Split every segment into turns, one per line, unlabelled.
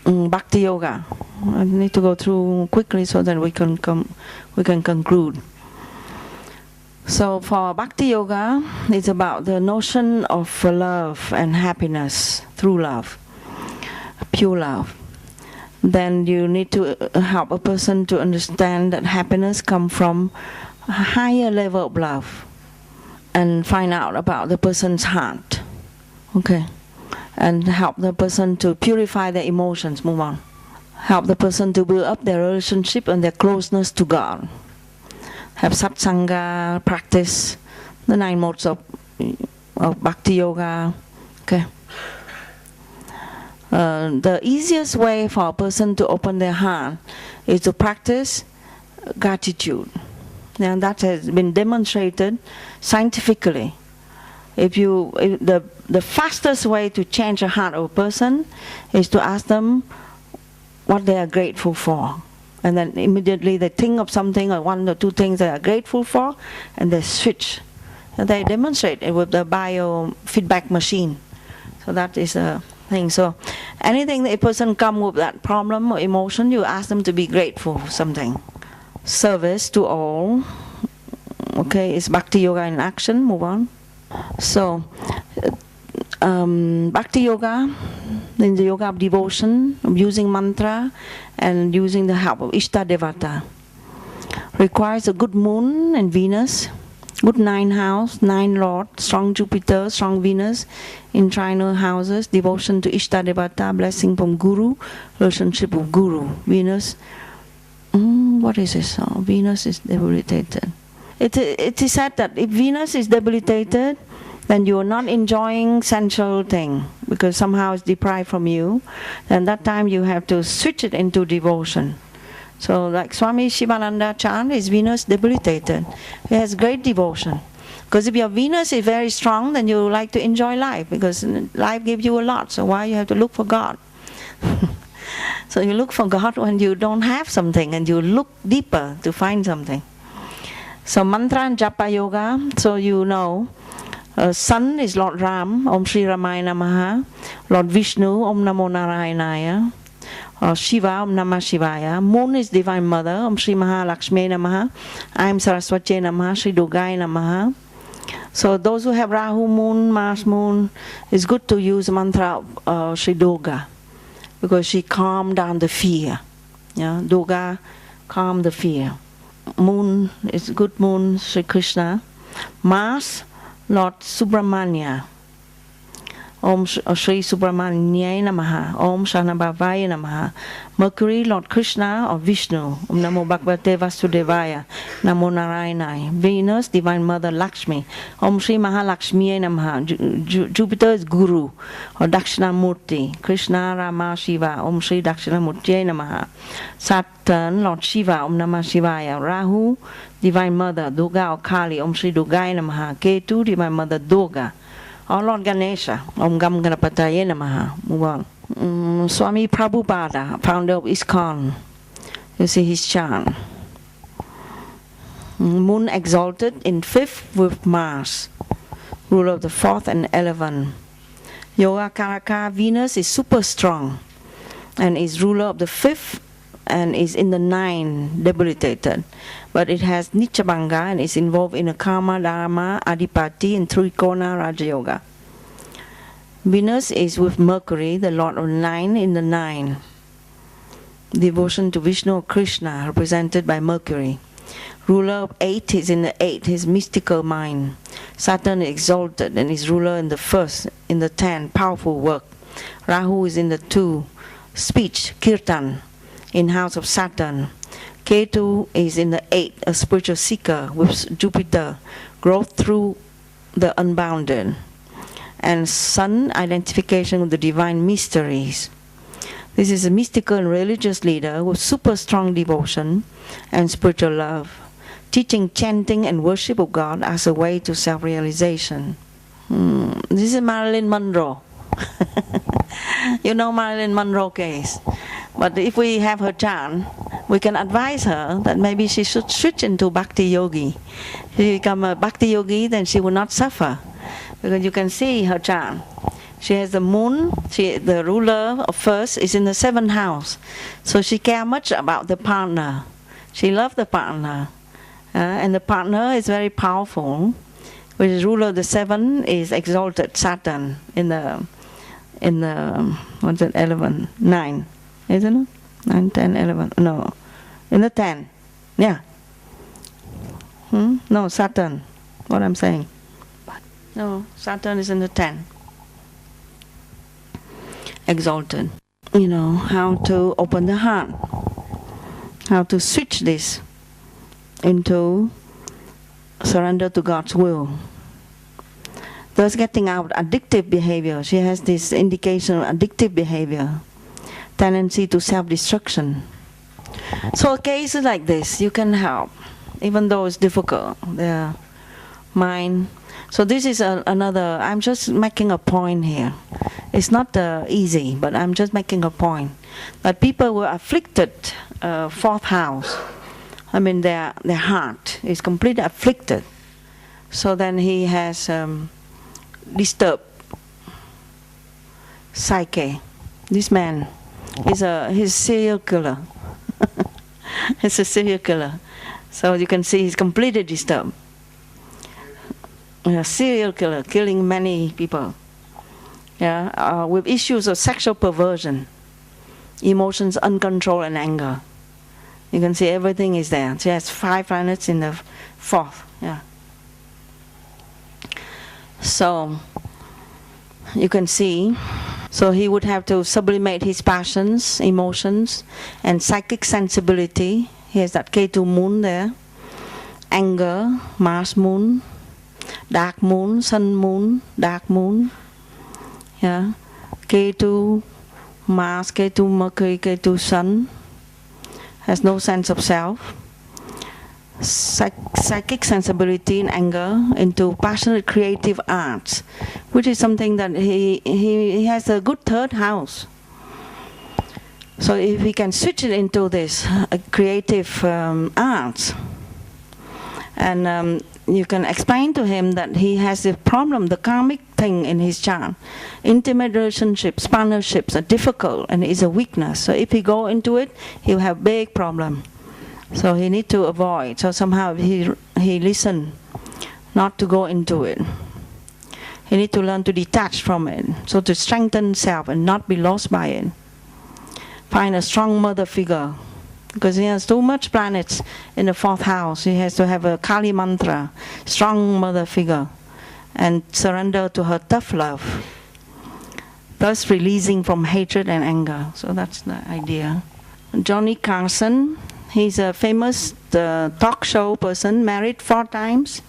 Bhakti Yoga. I need to go through quickly so that we can conclude. So for Bhakti Yoga, it's about the notion of love and happiness through love, pure love. Then you need to help a person to understand that happiness comes from a higher level of love, and find out about the person's heart. Okay. And help the person to purify their emotions, move on. Help the person to build up their relationship and their closeness to God. Have satsanga, practice the 9 modes of Bhakti Yoga. Okay. The easiest way for a person to open their heart is to practice gratitude. And that has been demonstrated scientifically. The fastest way to change the heart of a person is to ask them what they are grateful for. And then immediately they think of something or 1 or 2 things they are grateful for, and they switch. And they demonstrate it with the biofeedback machine. So that is a thing. So anything that a person comes with that problem or emotion, you ask them to be grateful for something. Service to all. Okay, it's Bhakti Yoga in action. Move on. So, Bhakti Yoga, in the yoga of devotion, of using mantra and using the help of Ishta Devata, requires a good moon and Venus, good 9 house, 9 Lord, strong Jupiter, strong Venus in trinal houses, devotion to Ishta Devata, blessing from Guru, relationship with Guru. Venus, what is this? Oh, Venus is debilitated. It is said that if Venus is debilitated, then you are not enjoying sensual thing, because somehow it's deprived from you. Then that time you have to switch it into devotion. So like Swami Sitaramananda chant, is Venus debilitated. He has great devotion. Because if your Venus is very strong, then you like to enjoy life, because life gives you a lot. So why you have to look for God? So you look for God when you don't have something, and you look deeper to find something. So mantra and japa yoga, so you know, sun is Lord Ram, Om Shri Ramaya Namaha. Lord Vishnu, Om Namo Narayanaya. Shiva, Om Namah Shivaya. Moon is Divine Mother, Om Shri Mahalakshmi Namaha. I am Saraswati Namaha, Shri Durgai Namaha. So those who have Rahu moon, Mars moon, it's good to use mantra of Shri Durga, because she calmed down the fear. Yeah, Durga calmed the fear. Moon is good moon, Sri Krishna. Mars, Lord Subramanya. Om Shri Subramanyaya Namaha. Om Shanabhavaya Namaha. Mercury, Lord Krishna or Vishnu. Om Namo Bhagavate Vasudevaya. Namo Narayanaya. Venus, Divine Mother Lakshmi. Om Shri Mahalakshmiya Namaha. Jupiter is Guru or Dakshinamurti. Krishna, Rama, Shiva. Om Shri Dakshinamurti Namaha. Saturn, Lord Shiva. Om Namah Shivaya. Rahu, Divine Mother Durga or Kali. Om Shri Durgai Namaha. Ketu, Divine Mother Durga. Or Lord Ganesha, Om Gam Ganapataye Namaha. Move on. Swami Prabhupada, founder of ISKCON. You see his chant. Moon exalted in 5th with Mars, ruler of the 4th and 11th. Yoga Karaka, Venus is super strong and is ruler of the 5th and is in the 9, debilitated. But it has Nichabanga and is involved in a Karma, Dharma, Adipati, and Trikona Raja Yoga. Venus is with Mercury, the Lord of 9 in the 9. Devotion to Vishnu or Krishna, represented by Mercury. Ruler of 8 is in the 8, his mystical mind. Saturn is exalted and is ruler in the 1st, in the 10, powerful work. Rahu is in the 2, speech, Kirtan, in house of Saturn. Ketu is in the 8, a spiritual seeker with Jupiter, growth through the unbounded. And Sun, identification with the divine mysteries. This is a mystical and religious leader with super strong devotion and spiritual love, teaching chanting and worship of God as a way to self-realization. This is Marilyn Monroe. You know Marilyn Monroe case. But if we have her chant, we can advise her that maybe she should switch into Bhakti Yogi. If she become a Bhakti Yogi, then she will not suffer. Because you can see her chant. She has the moon. The ruler of first is in the 7th house. So she cares much about the partner. She loves the partner. And the partner is very powerful. Which is ruler of the 7 is exalted Saturn in the what's it, 11, 9, isn't it? 9, 10, 11, no. In the 10, yeah. No, Saturn, what I'm saying. No, Saturn is in the 10. Exalted. You know, how to open the heart. How to switch this into surrender to God's will. Thus getting out addictive behavior. She has this indication of addictive behavior. Tendency to self-destruction. So cases like this, you can help. Even though it's difficult. Their mind. So this is another, I'm just making a point here. It's not easy, but I'm just making a point. That people were afflicted, 4th house. I mean, their heart is completely afflicted. So then he has disturbed psyche. This man is he's serial killer. He's a serial killer. So you can see he's completely disturbed. A serial killer, killing many people. Yeah, with issues of sexual perversion, emotions, uncontrolled, and anger. You can see everything is there. She has 5 planets in the 4th. Yeah. So you can see. So he would have to sublimate his passions, emotions, and psychic sensibility. He has that Ketu moon there. Anger, Mars moon, dark moon, sun moon, dark moon. Yeah. Ketu, Mars, Ketu, Mercury, Ketu, sun. Has no sense of self. Psychic sensibility and anger into passionate creative arts, which is something that he has a good 3rd house. So if we can switch it into this creative arts, and you can explain to him that he has a problem, the karmic thing in his chart. Intimate relationships, partnerships are difficult and is a weakness. So if he go into it, he'll have big problem. So he need to avoid. So somehow he listen, not to go into it. He need to learn to detach from it. So to strengthen self and not be lost by it. Find a strong mother figure. Because he has too much planets in the 4th house. He has to have a Kali mantra, strong mother figure, and surrender to her tough love. Thus releasing from hatred and anger. So that's the idea. Johnny Carson, he's a famous talk show person, married 4 times,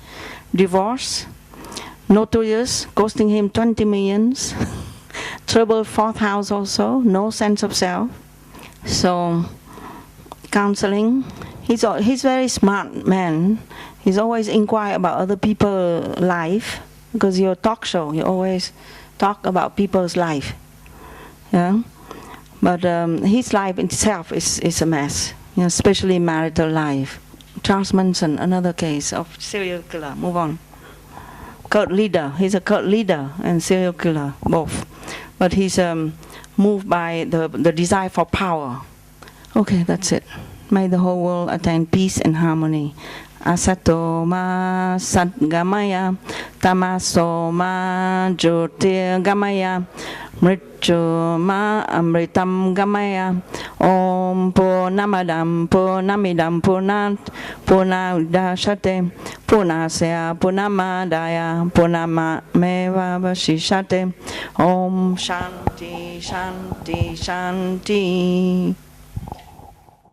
divorced, notorious, costing him 20 millions. Trouble 4th house also, no sense of self. So counseling. He's very smart man. He's always inquire about other people's life, because you're a talk show. You always talk about people's life. Yeah, but his life itself is a mess. You know, especially marital life. Charles Manson, another case of serial killer. Move on. Cult leader. He's a cult leader and serial killer, both. But he's moved by the desire for power. Okay, that's it. May the whole world attain peace and harmony. Asato ma satgamaya, tamaso ma jyotirgamaya, mrityu ma amritam gamaya. Om Purnamadam Purnamidam Purnat Purnadashate Purnasya Purnamadaya Purnamameva Vashishate. Om Shanti Shanti Shanti.